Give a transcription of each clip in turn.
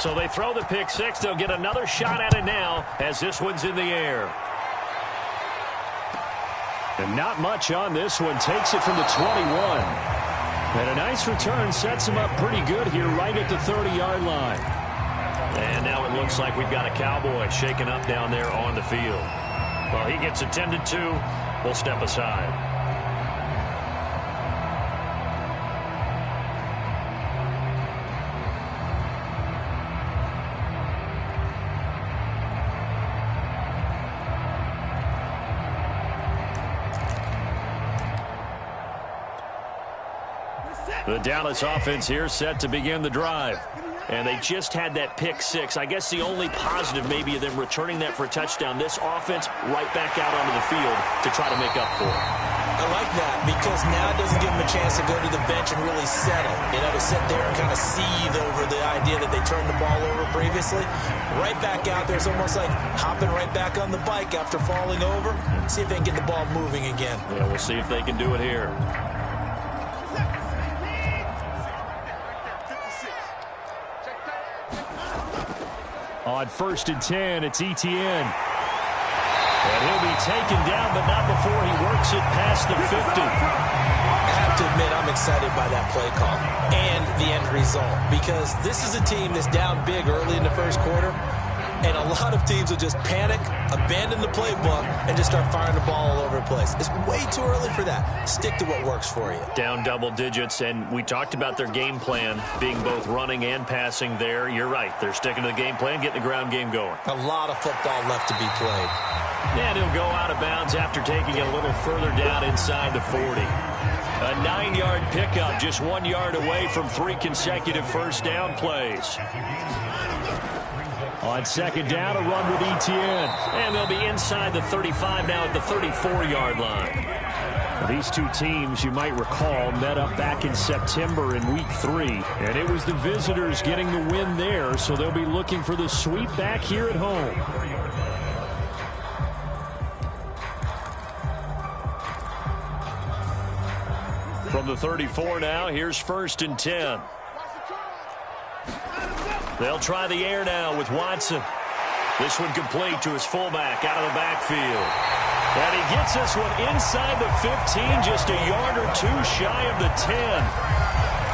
So they throw the pick six. They'll get another shot at it now as this one's in the air. And not much on this one. Takes it from the 21. And a nice return sets him up pretty good here right at the 30-yard line. And now it looks like we've got a Cowboy shaken up down there on the field. Well, he gets attended to. We'll step aside. The Dallas offense here set to begin the drive. And they just had that pick six. I guess the only positive maybe of them returning that for a touchdown. This offense right back out onto the field to try to make up for it. I like that because now it doesn't give them a chance to go to the bench and really settle. You know, to sit there and kind of seethe over the idea that they turned the ball over previously. Right back out there. It's almost like hopping right back on the bike after falling over. See if they can get the ball moving again. Yeah, we'll see if they can do it here. On 1st and 10, it's Etienne. And he'll be taken down, but not before he works it past the 50. I have to admit, I'm excited by that play call and the end result because this is a team that's down big early in the first quarter, and a lot of teams will just panic, abandon the playbook, and just start firing the ball all over the place. It's way too early for that. Stick to what works for you. Down double digits, and we talked about their game plan being both running and passing there. You're right. They're sticking to the game plan, getting the ground game going. A lot of football left to be played. And he'll go out of bounds after taking it a little further down inside the 40. A 9-yard pickup, just 1 yard away from 3 consecutive first down plays. On 2nd down, a run with Etienne. And they'll be inside the 35 now at the 34-yard line. These two teams, you might recall, met up back in September in Week 3. And it was the visitors getting the win there, so they'll be looking for the sweep back here at home. From the 34 now, here's 1st and 10. They'll try the air now with Watson. This one complete to his fullback out of the backfield. And he gets this one inside the 15, just a yard or two shy of the 10.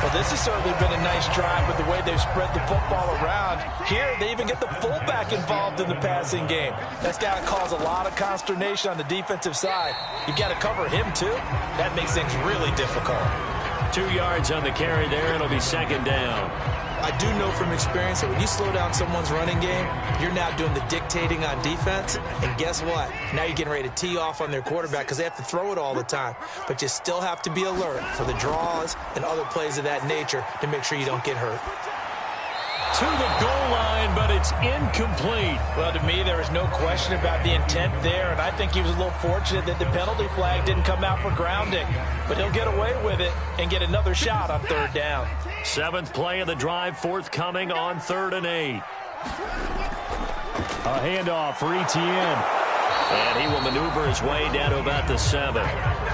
Well, this has certainly been a nice drive with the way they've spread the football around. Here, they even get the fullback involved in the passing game. That's got to cause a lot of consternation on the defensive side. You've got to cover him, too. That makes things really difficult. 2 yards on the carry there. It'll be 2nd down. I do know from experience that when you slow down someone's running game, you're now doing the dictating on defense. And guess what? Now you're getting ready to tee off on their quarterback because they have to throw it all the time. But you still have to be alert for the draws and other plays of that nature to make sure you don't get hurt. To the goal line, but it's incomplete. Well, to me, there was no question about the intent there, and I think he was a little fortunate that the penalty flag didn't come out for grounding. But he'll get away with it and get another shot on 3rd down. 7th play of the drive, forthcoming on 3rd and 8. A handoff for Etienne. And he will maneuver his way down to about the 7.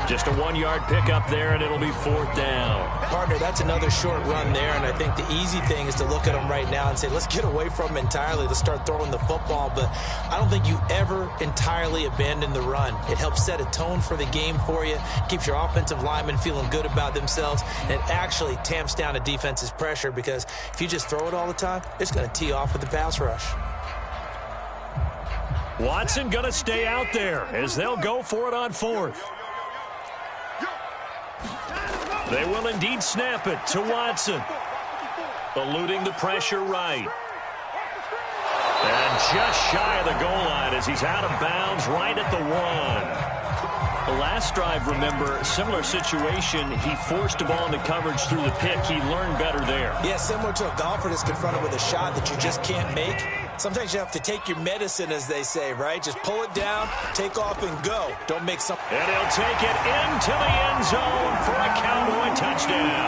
Just a 1-yard pickup there, and it'll be 4th down. Partner, that's another short run there, and I think the easy thing is to look at him right now and say, let's get away from him entirely. Let's start throwing the football, but I don't think you ever entirely abandon the run. It helps set a tone for the game for you, keeps your offensive linemen feeling good about themselves, and it actually tamps down a defense's pressure because if you just throw it all the time, it's going to tee off with the pass rush. Watson going to stay out there as they'll go for it on 4th. They will indeed snap it to Watson. Eluding the pressure right. And just shy of the goal line as he's out of bounds right at the 1. The last drive, remember, similar situation. He forced a ball into coverage through the pick. He learned better there. Yeah, similar to a golfer that's confronted with a shot that you just can't make. Sometimes you have to take your medicine, as they say, right? Just pull it down, take off, and go. Don't make something. And he'll take it into the end zone for a Cowboy touchdown.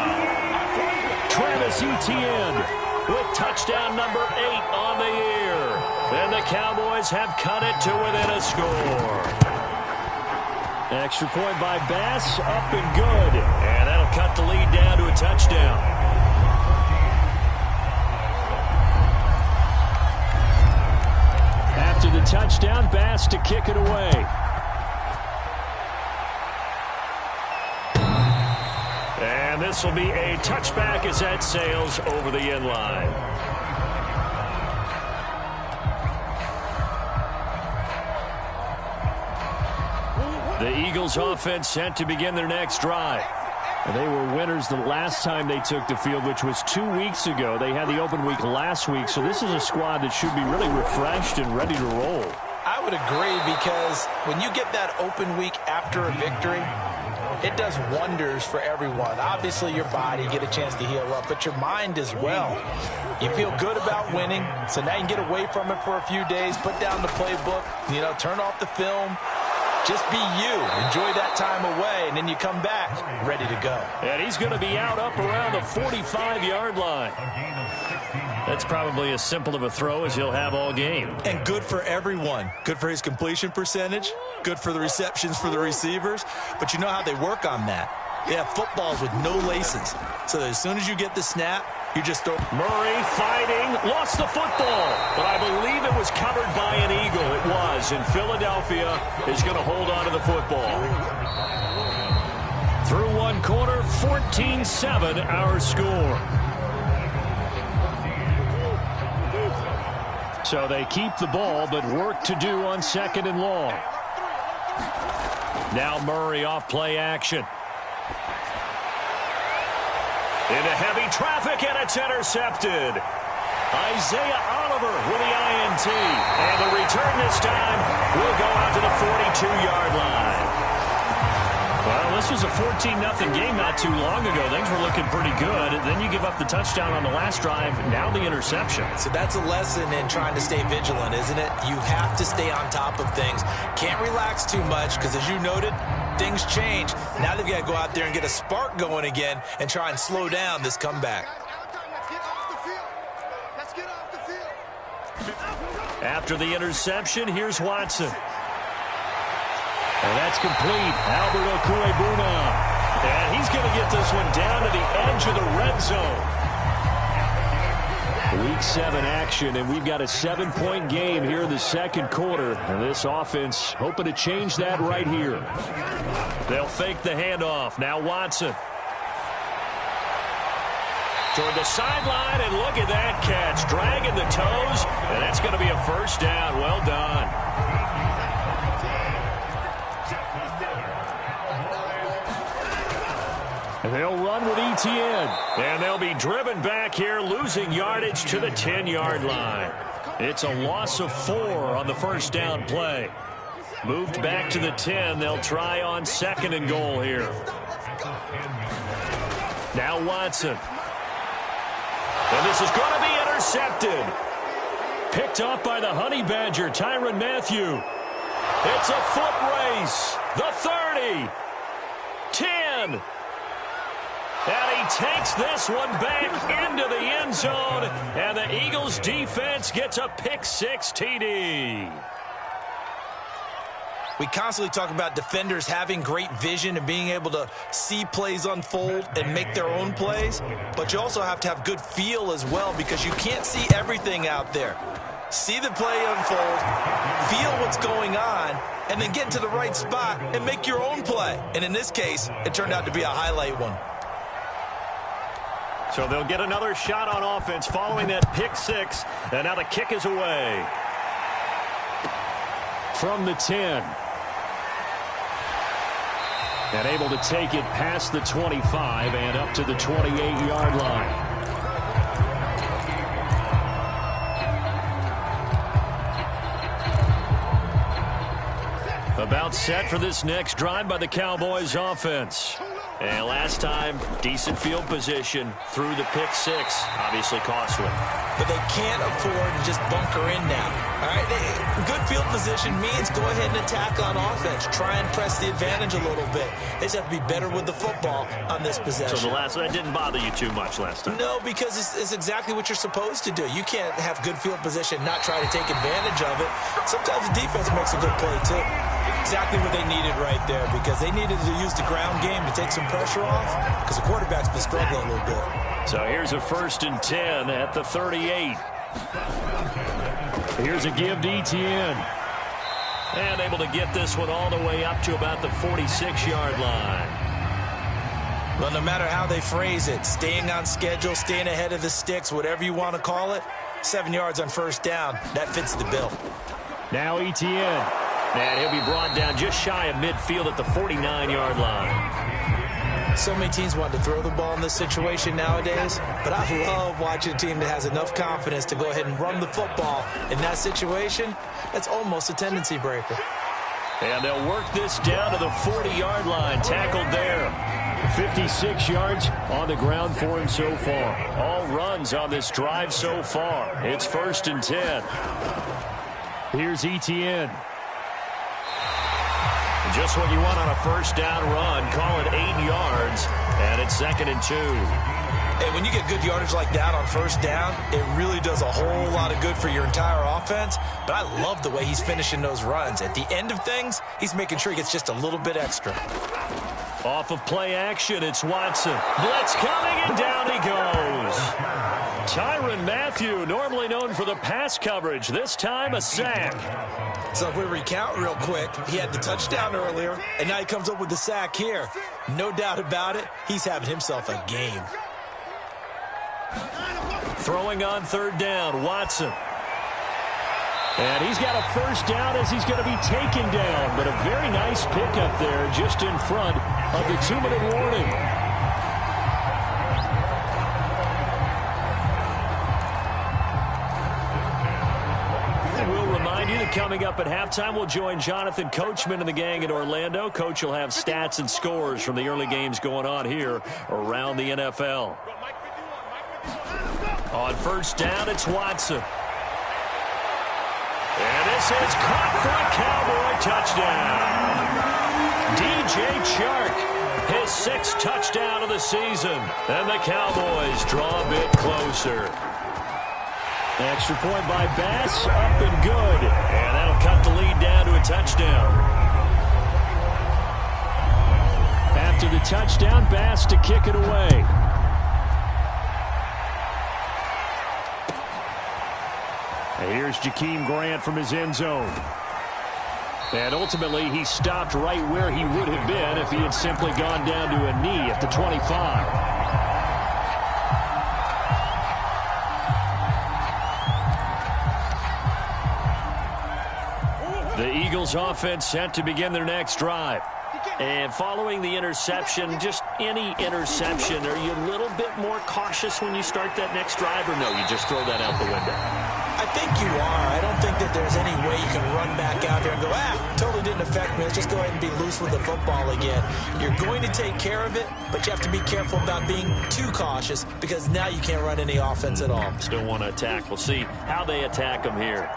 Travis Etienne with touchdown number 8 on the year. And the Cowboys have cut it to within a score. Extra point by Bass, up and good. And that'll cut the lead down to a touchdown. touchdown. Bass to kick it away. And this will be a touchback as that sails over the end line. The Eagles offense set to begin their next drive. They were winners the last time they took the field, which was 2 weeks ago. They had the open week last week, so this is a squad that should be really refreshed and ready to roll. I would agree, because when you get that open week after a victory, it does wonders for everyone. Obviously, your body, get a chance to heal up, but your mind as well. You feel good about winning, so now you can get away from it for a few days, put down the playbook, turn off the film. Just be you. Enjoy that time away, and then you come back ready to go. And he's going to be out up around the 45-yard line. That's probably as simple of a throw as he'll have all game. And good for everyone. Good for his completion percentage. Good for the receptions for the receivers. But you know how they work on that. They have footballs with no laces. So that as soon as you get the snap, you just throw. Murray fighting, lost the football, but I believe it was covered by an Eagle. It was, and Philadelphia is going to hold on to the football. Through one quarter, 14-7 our score. So they keep the ball, but work to do on 2nd and long. Now Murray off play action. Into heavy traffic, and it's intercepted. Isaiah Oliver with the INT. And the return this time will go out to the 42-yard line. Well, this was a 14-0 game not too long ago. Things were looking pretty good. Then you give up the touchdown on the last drive. Now the interception. So that's a lesson in trying to stay vigilant, isn't it? You have to stay on top of things. Can't relax too much, because as you noted, things change. Now they've got to go out there and get a spark going again and try and slow down this comeback. After the interception, here's Watson. And that's complete. Albert Okwuegbuna. And he's going to get this one down to the edge of the red zone. Week 7 action, and we've got a 7-point game here in the second quarter. And this offense hoping to change that right here. They'll fake the handoff. Now Watson. Toward the sideline, and look at that catch. Dragging the toes, and that's going to be a first down. Well done. They'll run with Etienne, and they'll be driven back here, losing yardage to the 10-yard line. It's a loss of 4 on the first down play. Moved back to the 10. They'll try on 2nd and goal here. Now Watson. And this is going to be intercepted. Picked off by the Honey Badger, Tyrann Mathieu. It's a foot race. The 30. 10. And he takes this one back into the end zone. And the Eagles defense gets a pick-6 TD. We constantly talk about defenders having great vision and being able to see plays unfold and make their own plays. But you also have to have good feel as well, because you can't see everything out there. See the play unfold, feel what's going on, and then get to the right spot and make your own play. And in this case, it turned out to be a highlight one. So they'll get another shot on offense following that pick-6. And now the kick is away. From the 10. And able to take it past the 25 and up to the 28-yard line. About set for this next drive by the Cowboys offense. And last time, decent field position through the pick-6. Obviously costly. But they can't afford to just bunker in now. All right, good field position means go ahead and attack on offense. Try and press the advantage a little bit. They just have to be better with the football on this possession. So that didn't bother you too much last time? No, because it's exactly what you're supposed to do. You can't have good field position, not try to take advantage of it. Sometimes the defense makes a good play, too. Exactly what they needed right there, because they needed to use the ground game to take some pressure off, because the quarterback's been struggling a little bit. So here's a 1st and 10 at the 38. Here's a give to Etienne. And able to get this one all the way up to about the 46-yard line. Well, no matter how they phrase it, staying on schedule, staying ahead of the sticks, whatever you want to call it, 7 yards on first down, that fits the bill. Now Etienne. And he'll be brought down just shy of midfield at the 49-yard line. So many teams want to throw the ball in this situation nowadays, but I love watching a team that has enough confidence to go ahead and run the football. In that situation, that's almost a tendency breaker. And they'll work this down to the 40-yard line. Tackled there. 56 yards on the ground for him so far. All runs on this drive so far. It's 1st and 10. Here's Etienne. Just what you want on a first down run. Call it 8 yards. And it's 2nd and 2. Hey, when you get good yardage like that on first down, it really does a whole lot of good for your entire offense. But I love the way he's finishing those runs. At the end of things, he's making sure he gets just a little bit extra. Off of play action, it's Watson. Blitz coming, and down he goes. Tyrann Mathieu, normally known for the pass coverage, this time a sack. So if we recount real quick, he had the touchdown earlier, and now he comes up with the sack here. No doubt about it, he's having himself a game. Throwing on 3rd down, Watson. And he's got a first down as he's going to be taken down. But a very nice pickup there just in front of the 2-minute warning. And we'll remind you that coming up at halftime, we'll join Jonathan Coachman and the gang in Orlando. Coach will have stats and scores from the early games going on here around the NFL. On first down, it's Watson. And this is caught for a Cowboy touchdown. DJ Chark, his 6th touchdown of the season. And the Cowboys draw a bit closer. Extra point by Bass, up and good. And that'll cut the lead down to a touchdown. After the touchdown, Bass to kick it away. Here's Jakeem Grant from his end zone. And ultimately, he stopped right where he would have been if he had simply gone down to a knee at the 25. The Eagles offense set to begin their next drive. And following the interception, just any interception, are you a little bit more cautious when you start that next drive, or no, you just throw that out the window? I think you are. I don't think that there's any way you can run back out there and go, totally didn't affect me. Let's just go ahead and be loose with the football again. You're going to take care of it, but you have to be careful about being too cautious because now you can't run any offense at all. Still want to attack. We'll see how they attack them here.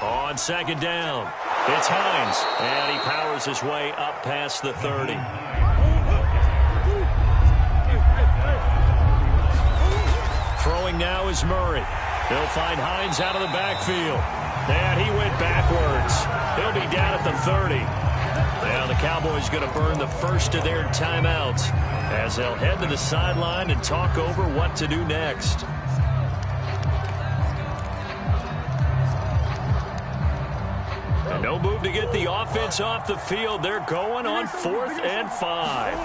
On 2nd down, it's Hines, and he powers his way up past the 30. Throwing now is Murray. They'll find Hines out of the backfield. And he went backwards. He'll be down at the 30. Now the Cowboys going to burn the first of their timeouts as they'll head to the sideline and talk over what to do next. And no move to get the offense off the field. They're going on 4th and 5.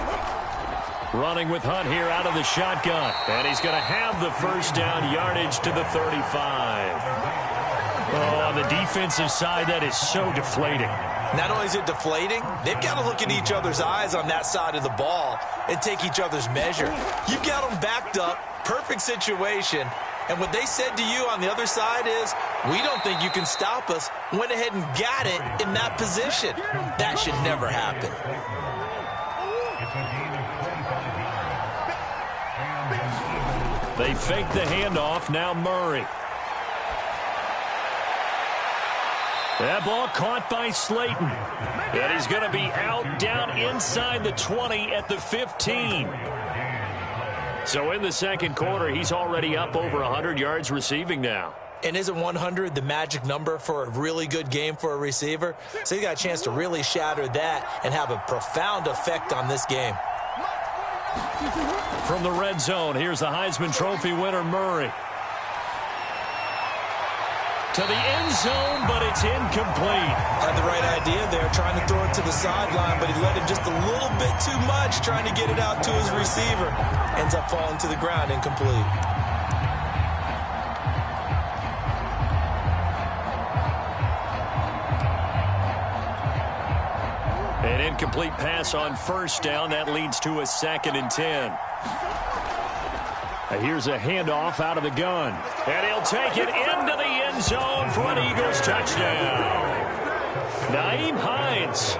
Running with Hunt here out of the shotgun. And he's going to have the first down, yardage to the 35. Oh, on the defensive side, that is so deflating. Not only is it deflating, they've got to look in each other's eyes on that side of the ball and take each other's measure. You've got them backed up, perfect situation. And what they said to you on the other side is, we don't think you can stop us. Went ahead and got it in that position. That should never happen. They fake the handoff. Now Murray. That ball caught by Slayton. And he's going to be out down inside the 20 at the 15. So in the second quarter, he's already up over 100 yards receiving now. And isn't 100 the magic number for a really good game for a receiver? So he got a chance to really shatter that and have a profound effect on this game. From the red zone, here's the Heisman Trophy winner, Murray. to the end zone, but it's incomplete. Had the right idea there, trying to throw it to the sideline, but he let him just a little bit too much, trying to get it out to his receiver. Ends up falling to the ground, incomplete. An incomplete pass on first down. That leads to a 2nd and 10. Here's a handoff out of the gun. And he'll take it into the end zone for an Eagles touchdown. Nyheim Hines,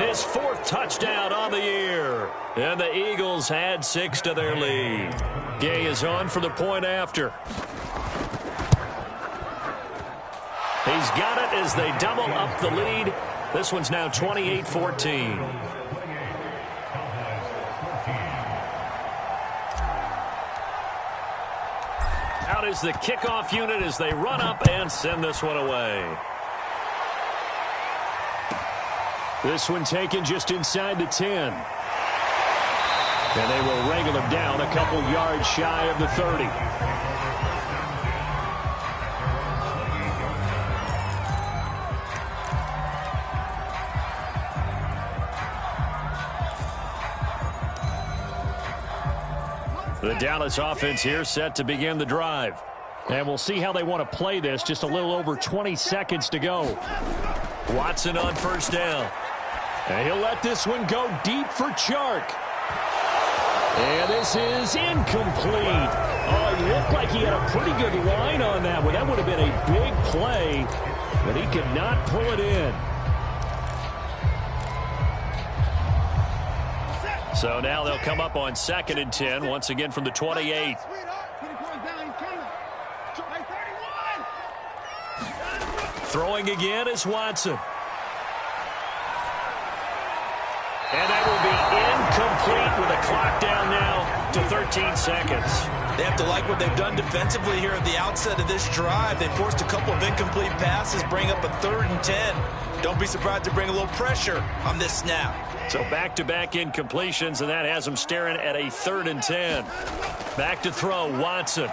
his 4th touchdown on the year. And the Eagles add 6 to their lead. Gay is on for the point after. He's got it as they double up the lead. This one's now 28-14. Out is the kickoff unit as they run up and send this one away. This one taken just inside the 10. And they will wrangle him down a couple yards shy of the 30. The Dallas offense here set to begin the drive. And we'll see how they want to play this. Just a little over 20 seconds to go. Watson on first down. And he'll let this one go deep for Chark. And this is incomplete. Oh, he looked like he had a pretty good line on that one. That would have been a big play, but he could not pull it in. So now they'll come up on 2nd and 10, once again from the 28. Throwing again is Watson. And that will be incomplete with a clock down now to 13 seconds. They have to like what they've done defensively here at the outset of this drive. They forced a couple of incomplete passes, bring up a 3rd and 10. Don't be surprised to bring a little pressure on this snap. So back-to-back incompletions, and that has them staring at a 3rd and 10. Back to throw, Watson.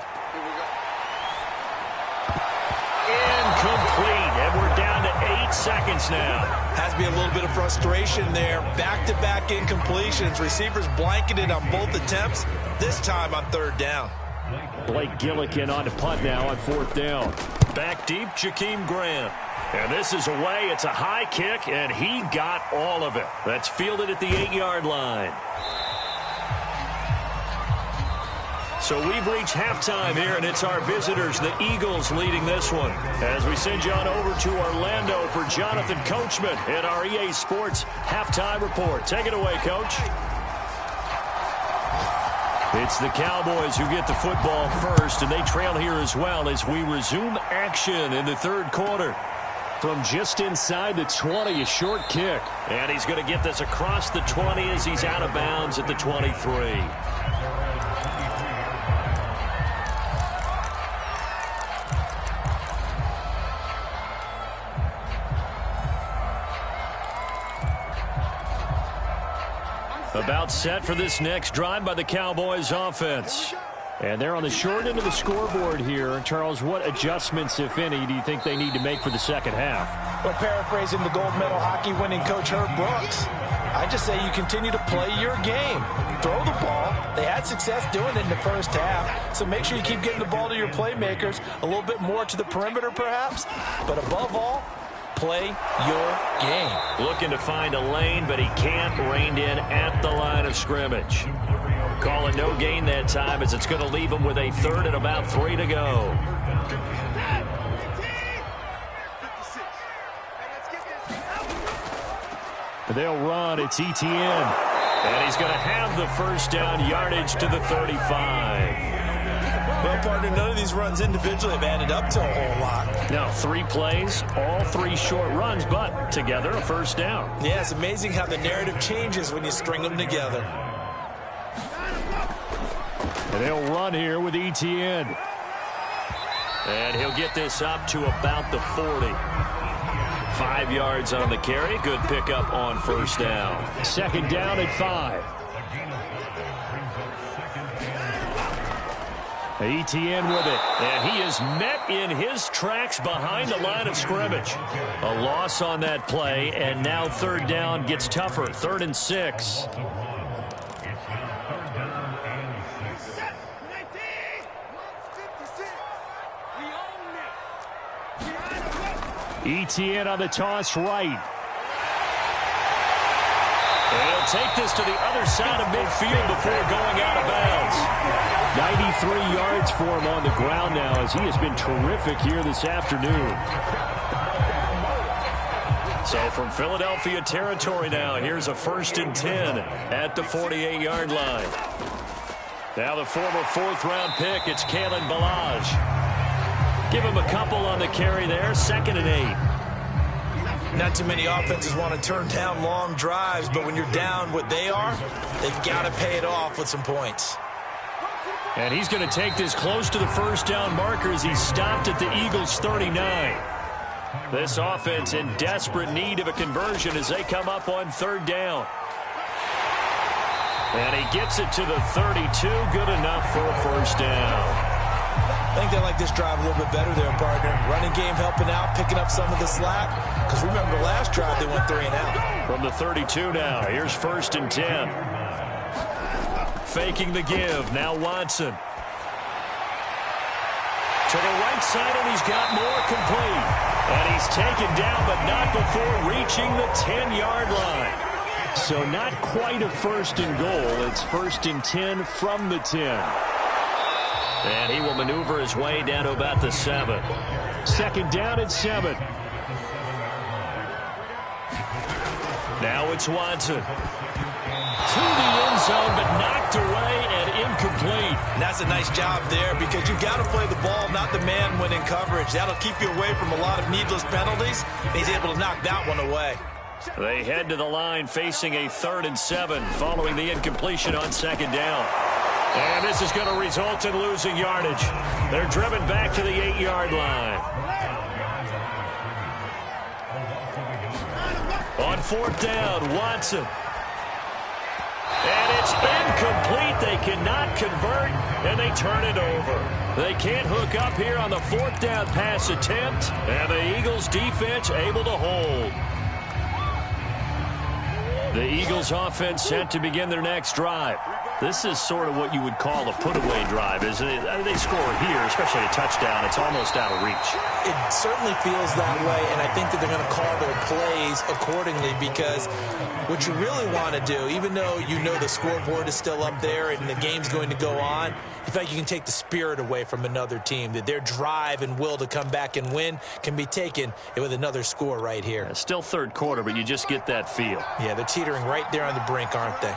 Incomplete, and we're down to 8 seconds now. Has to be a little bit of frustration there. Back-to-back incompletions. Receivers blanketed on both attempts, this time on 3rd down. Blake Gillikin on to punt now on 4th down. Back deep, Jakeem Grant. And this is away. It's a high kick, and he got all of it. That's fielded at the 8-yard line. So we've reached halftime here, and it's our visitors, the Eagles, leading this one. As we send you on over to Orlando for Jonathan Coachman in our EA Sports Halftime Report. Take it away, Coach. It's the Cowboys who get the football first, and they trail here as well as we resume action in the 3rd quarter. From just inside the 20, a short kick. And he's going to get this across the 20 as he's out of bounds at the 23. About set for this next drive by the Cowboys offense. And they're on the short end of the scoreboard here. Charles, what adjustments, if any, do you think they need to make for the second half? Well, paraphrasing the gold medal hockey winning coach Herb Brooks, I just say you continue to play your game. Throw the ball. They had success doing it in the first half, so make sure you keep getting the ball to your playmakers, a little bit more to the perimeter perhaps, but above all, play your game. Looking to find a lane, but he can't, reined in at the line of scrimmage. Call it no gain that time as it's going to leave him with a 3rd and about 3 to go. They'll run. It's Etienne. And he's going to have the first down, yardage to the 35. Well, partner, none of these runs individually have added up to a whole lot. Now, 3 plays, all 3 short runs, but together a first down. Yeah, it's amazing how the narrative changes when you string them together. And they'll run here with Etienne. And he'll get this up to about the 40. 5 yards on the carry. Good pickup on first down. 2nd down at 5. Etienne with it, and he is met in his tracks behind the line of scrimmage. A loss on that play, and now third down gets tougher. 3rd and 6. Etienne on the toss right. He'll take this to the other side of midfield before going out of bounds. 93 yards for him on the ground now, as he has been terrific here this afternoon. So from Philadelphia territory now, here's a 1st and 10 at the 48-yard line. Now the former 4th-round pick, it's Kalen Ballage. Give him a couple on the carry there, 2nd and 8. Not too many offenses want to turn down long drives, but when you're down what they are, they've got to pay it off with some points. And he's going to take this close to the first down marker as he stopped at the Eagles' 39. This offense in desperate need of a conversion as they come up on 3rd down. And he gets it to the 32. Good enough for a first down. I think they like this drive a little bit better there, partner. Running game helping out, picking up some of the slack. Because remember, the last drive they went 3 and out. From the 32 now, here's 1st and 10. Faking the give. Now Watson. To the right side, and he's got more complete. And he's taken down, but not before reaching the 10-yard line. So not quite a 1st and goal. It's 1st and 10 from the 10. And he will maneuver his way down to about the 7. 2nd down at 7. Now it's Watson. To the end zone, but knocked away and incomplete. And that's a nice job there because you've got to play the ball, not the man when in coverage. That'll keep you away from a lot of needless penalties. And he's able to knock that one away. They head to the line facing a 3rd and 7 following the incompletion on 2nd down. And this is going to result in losing yardage. They're driven back to the 8-yard line. On 4th down, Watson. And it's incomplete. They cannot convert, and they turn it over. They can't hook up here on the 4th down pass attempt, and the Eagles defense able to hold. The Eagles offense set to begin their next drive. This is sort of what you would call a put-away drive, isn't it? I mean, they score here, especially a touchdown. It's almost out of reach. It certainly feels that way, and I think that they're going to call their plays accordingly because what you really want to do, even though you know the scoreboard is still up there and the game's going to go on, in fact, you can take the spirit away from another team, that their drive and will to come back and win can be taken with another score right here. Yeah, still 3rd quarter, but you just get that feel. Yeah, they're teetering right there on the brink, aren't they?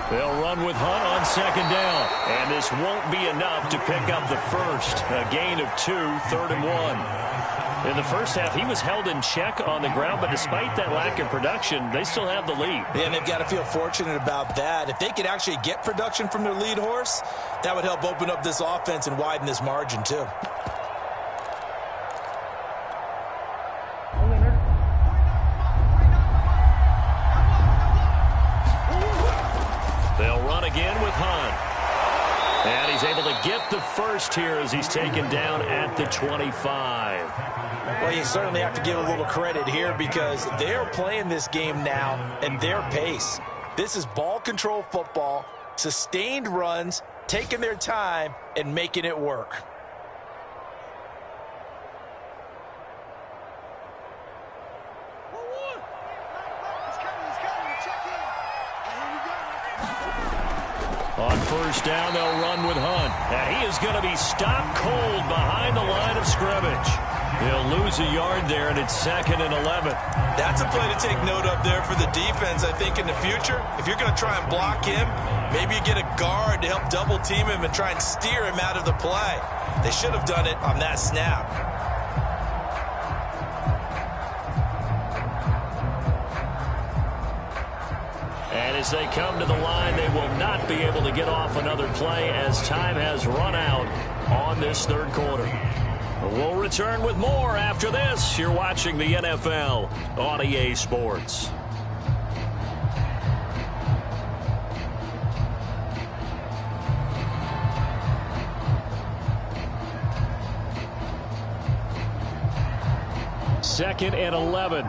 They'll run with Hunt on 2nd down. And this won't be enough to pick up the first. A gain of 2, 3rd and 1. In the first half, he was held in check on the ground, but despite that lack of production, they still have the lead. Yeah, and they've got to feel fortunate about that. If they could actually get production from their lead horse, that would help open up this offense and widen this margin, too. They'll run again with Hunt. And he's able to get the first here as he's taken down at the 25. Well, you certainly have to give a little credit here because they're playing this game now at their pace. This is ball control football, sustained runs, taking their time, and making it work. On 1st down, they'll run with Hunt. And he is going to be stopped cold behind the line of scrimmage. He'll lose a yard there, and it's 2nd and 11. That's a play to take note of there for the defense, I think, in the future. If you're going to try and block him, maybe you get a guard to help double-team him and try and steer him out of the play. They should have done it on that snap. And as they come to the line, they will not be able to get off another play as time has run out on this 3rd quarter. We'll return with more after this. You're watching the NFL on EA Sports. 2nd and 11.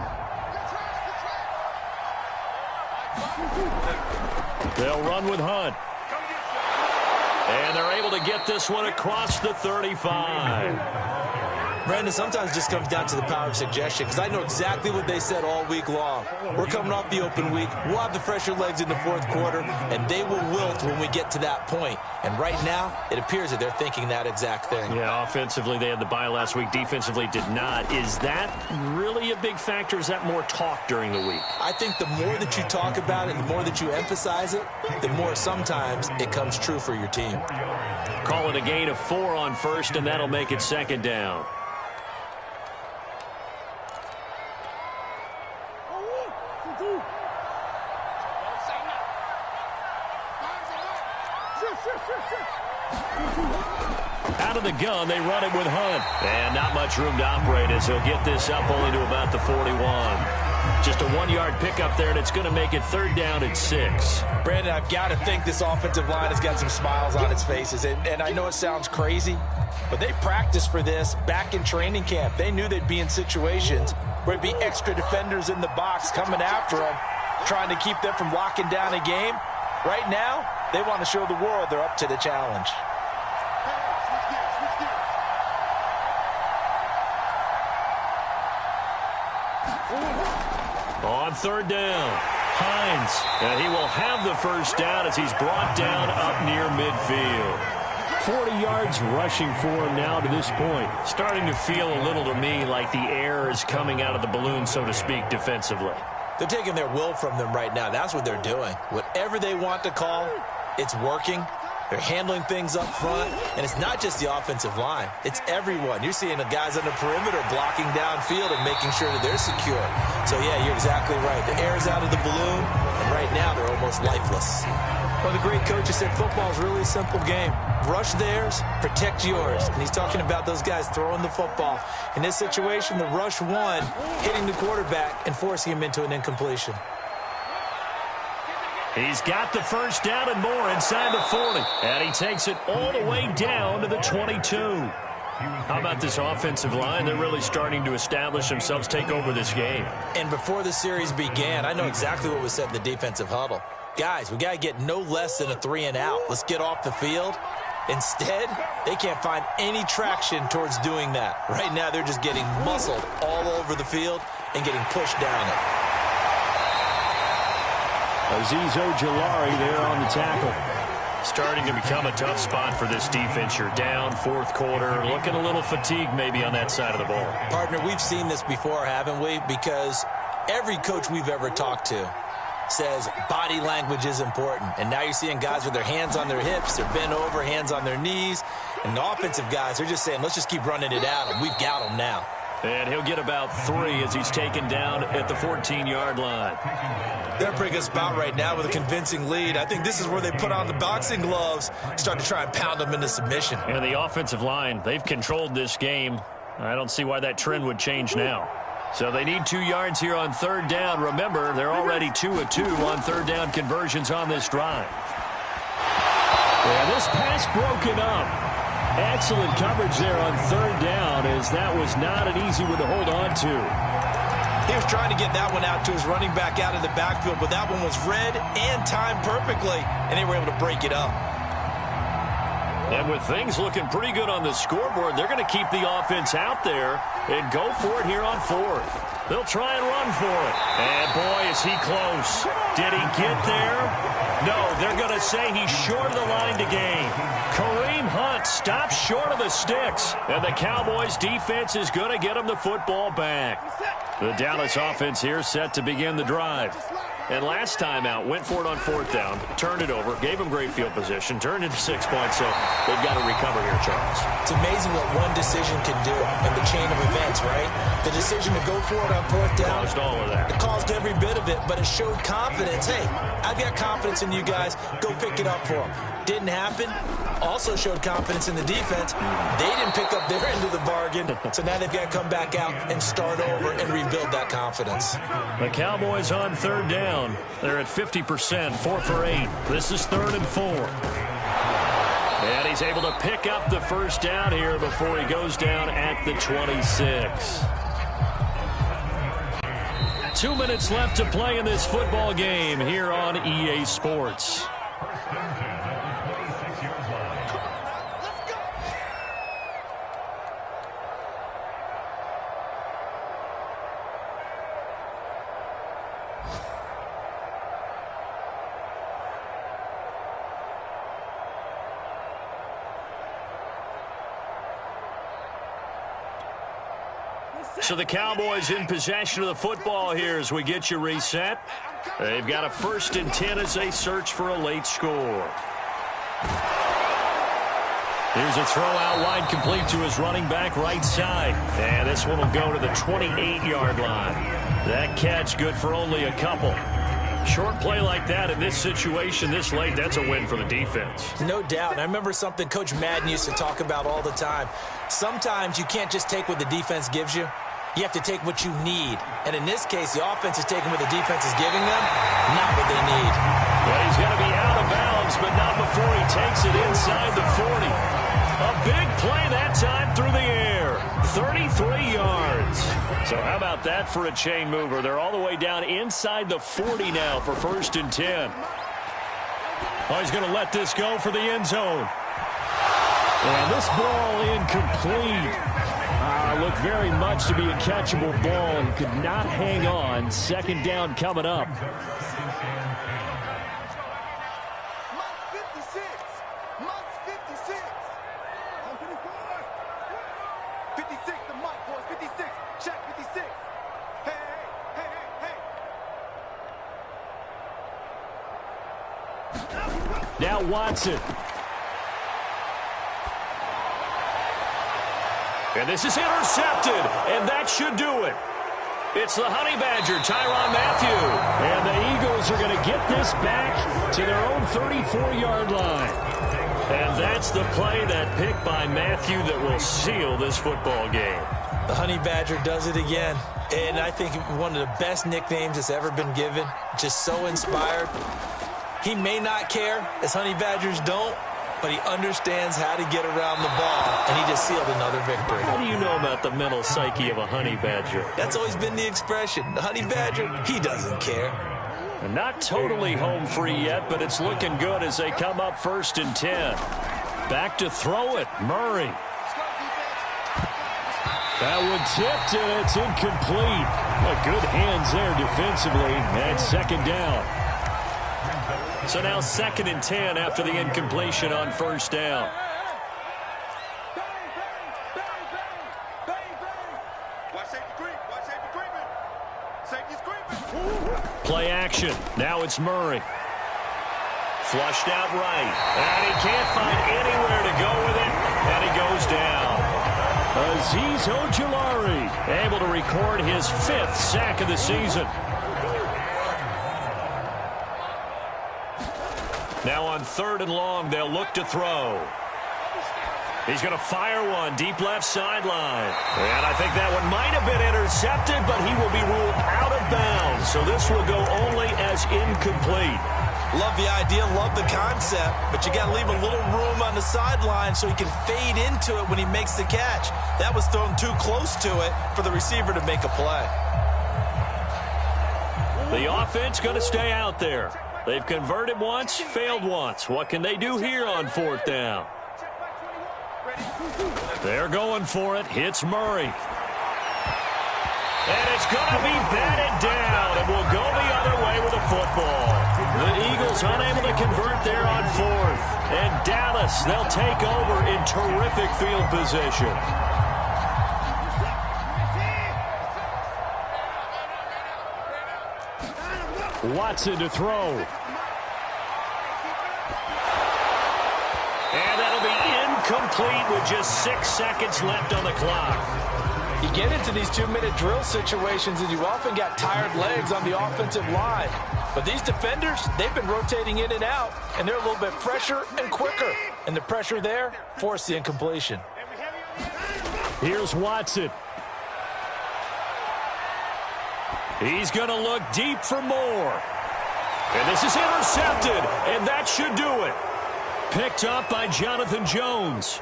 They'll run with Hunt. And they're able to get this one across the 35. Brandon, sometimes it just comes down to the power of suggestion, because I know exactly what they said all week long. We're coming off the open week. We'll have the fresher legs in the fourth quarter, and they will wilt when we get to that point. And right now, it appears that they're thinking that exact thing. Yeah, offensively, they had the bye last week. Defensively, did not. Is that really a big factor? Is that more talk during the week? I think the more that you talk about it, the more that you emphasize it, the more sometimes it comes true for your team. Call it a gain of 4 on first, and that'll make it 2nd down. Out of the gun, they run it with Hunt. And not much room to operate as he'll get this up only to about the 41. Just a 1-yard pickup there, and it's going to make it 3rd down and 6. Brandon, I've got to think this offensive line has got some smiles on its faces. And I know it sounds crazy, but they practiced for this back in training camp. They knew they'd be in situations where it'd be extra defenders in the box coming after them, trying to keep them from locking down a game. Right now, they want to show the world they're up to the challenge. On 3rd down, Hines, and he will have the first down as he's brought down up near midfield. 40 yards rushing for him now to this point. Starting to feel a little to me like the air is coming out of the balloon, so to speak, defensively. They're taking their will from them right now. That's what they're doing. Whatever they want to call, it's working. They're handling things up front, and it's not just the offensive line. It's everyone. You're seeing the guys on the perimeter blocking downfield and making sure that they're secure. So, yeah, you're exactly right. The air's out of the balloon, and right now they're almost lifeless. Well, the great coach said football is really a simple game. Rush theirs, protect yours. And he's talking about those guys throwing the football. In this situation, the rush one, hitting the quarterback and forcing him into an incompletion. He's got the first down and more inside the 40. And he takes it all the way down to the 22. How about this offensive line? They're really starting to establish themselves, take over this game. And before the series began, I know exactly what was said in the defensive huddle. Guys, we got to get no less than a 3 and out. Let's get off the field. Instead, they can't find any traction towards doing that. Right now, they're just getting muscled all over the field and getting pushed down it. Azeez Ojulari there on the tackle. Starting to become a tough spot for this defense. You're down, 4th quarter, looking a little fatigued maybe on that side of the ball. Partner, we've seen this before, haven't we? Because every coach we've ever talked to says body language is important. And now you're seeing guys with their hands on their hips, they're bent over, hands on their knees. And the offensive guys, they're just saying, let's just keep running it at them. We've got them now. And he'll get about 3 as he's taken down at the 14-yard line. They're a pretty good spot right now with a convincing lead. I think this is where they put on the boxing gloves, start to try and pound them into submission. And the offensive line, they've controlled this game. I don't see why that trend would change now. So they need 2 yards here on 3rd down. Remember, they're already 2 of 2 on 3rd down conversions on this drive. And this pass broken up. Excellent coverage there on 3rd down, as that was not an easy one to hold on to. He was trying to get that one out to his running back out of the backfield, but that one was read and timed perfectly, and they were able to break it up. And with things looking pretty good on the scoreboard, they're going to keep the offense out there and go for it here on 4th. They'll try and run for it. And, boy, is he close. Did he get there? No, they're going to say he's short of the line to gain. Kareem Hunt stops short of the sticks. And the Cowboys defense is going to get him the football back. The Dallas offense here set to begin the drive. And last time out, went for it on 4th down, turned it over, gave him great field position, turned into 6 points, so they've got to recover here, Charles. It's amazing what one decision can do in the chain of events, right? The decision to go for it on 4th down. Caused all of that. It caused every bit of it, but it showed confidence. Hey, I've got confidence in you guys. Go pick it up for them. Didn't happen. Also showed confidence in the defense. They didn't pick up their end of the bargain, so now they've got to come back out and start over and rebuild that confidence. The Cowboys on 3rd down. They're at 50%, 4 for 8. This is 3rd and 4. And he's able to pick up the first down here before he goes down at the 26. 2 minutes left to play in this football game here on EA Sports. So the Cowboys in possession of the football here as we get you reset. They've got a 1st and 10 as they search for a late score. Here's a throw out wide, complete to his running back right side. And this one will go to the 28-yard line. That catch good for only a couple. Short play like that in this situation this late, that's a win for the defense. No doubt. And I remember something Coach Madden used to talk about all the time. Sometimes you can't just take what the defense gives you. You have to take what you need. And in this case, the offense is taking what the defense is giving them, not what they need. Well, he's going to be out of bounds, but not before he takes it inside the 40. A big play that time through the air. 33 yards. So how about that for a chain mover? They're all the way down inside the 40 now for 1st and 10. Oh, he's going to let this go for the end zone. And this ball incomplete. Looked very much to be a catchable ball and could not hang on. 2nd down coming up. Now Watson. And this is intercepted, and that should do it. It's the Honey Badger, Tyrann Mathieu. And the Eagles are going to get this back to their own 34-yard line. And that's the play, that pick by Mathieu, that will seal this football game. The Honey Badger does it again. And I think one of the best nicknames that's ever been given. Just so inspired. He may not care, as Honey Badgers don't, but he understands how to get around the ball, and he just sealed another victory. How do you know about the mental psyche of a Honey Badger? That's always been the expression. The Honey Badger, he doesn't care. And not totally home free yet, but it's looking good as they come up 1st and 10. Back to throw it, Murray. That one tipped, and it's incomplete. But good hands there defensively, and 2nd down. So now 2nd and 10 after the incompletion on 1st down. Play action. Now it's Murray. Flushed out right. And he can't find anywhere to go with it. And he goes down. Azeez Ojulari able to record his 5th sack of the season. Now on 3rd and long, they'll look to throw. He's going to fire one deep left sideline. And I think that one might have been intercepted, but he will be ruled out of bounds. So this will go only as incomplete. Love the idea, love the concept, but you got to leave a little room on the sideline so he can fade into it when he makes the catch. That was thrown too close to it for the receiver to make a play. The offense going to stay out there. They've converted once, failed once. What can they do here on 4th down? They're going for it. Hits Murray. And it's going to be batted down, and will go the other way with the football. The Eagles unable to convert there on 4th. And Dallas, they'll take over in terrific field position. Watson to throw. And that'll be incomplete with just 6 seconds left on the clock. You get into these 2-minute drill situations and you often got tired legs on the offensive line. But these defenders, they've been rotating in and out, and they're a little bit fresher and quicker. And the pressure there forced the incompletion. Here's Watson. He's going to look deep for more. And this is intercepted, and that should do it. Picked up by Jonathan Jones.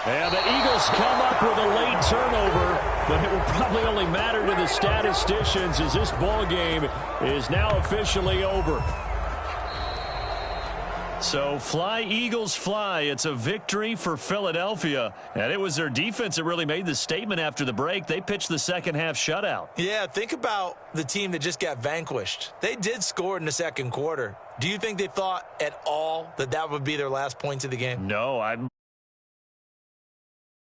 And the Eagles come up with a late turnover. but it will probably only matter to the statisticians as this ball game is now officially over. So fly, Eagles, fly. It's a victory for Philadelphia. And it was their defense that really made the statement after the break. They pitched the second half shutout. Yeah, think about the team that just got vanquished. They did score in the second quarter. Do you think they thought at all that that would be their last points of the game? No,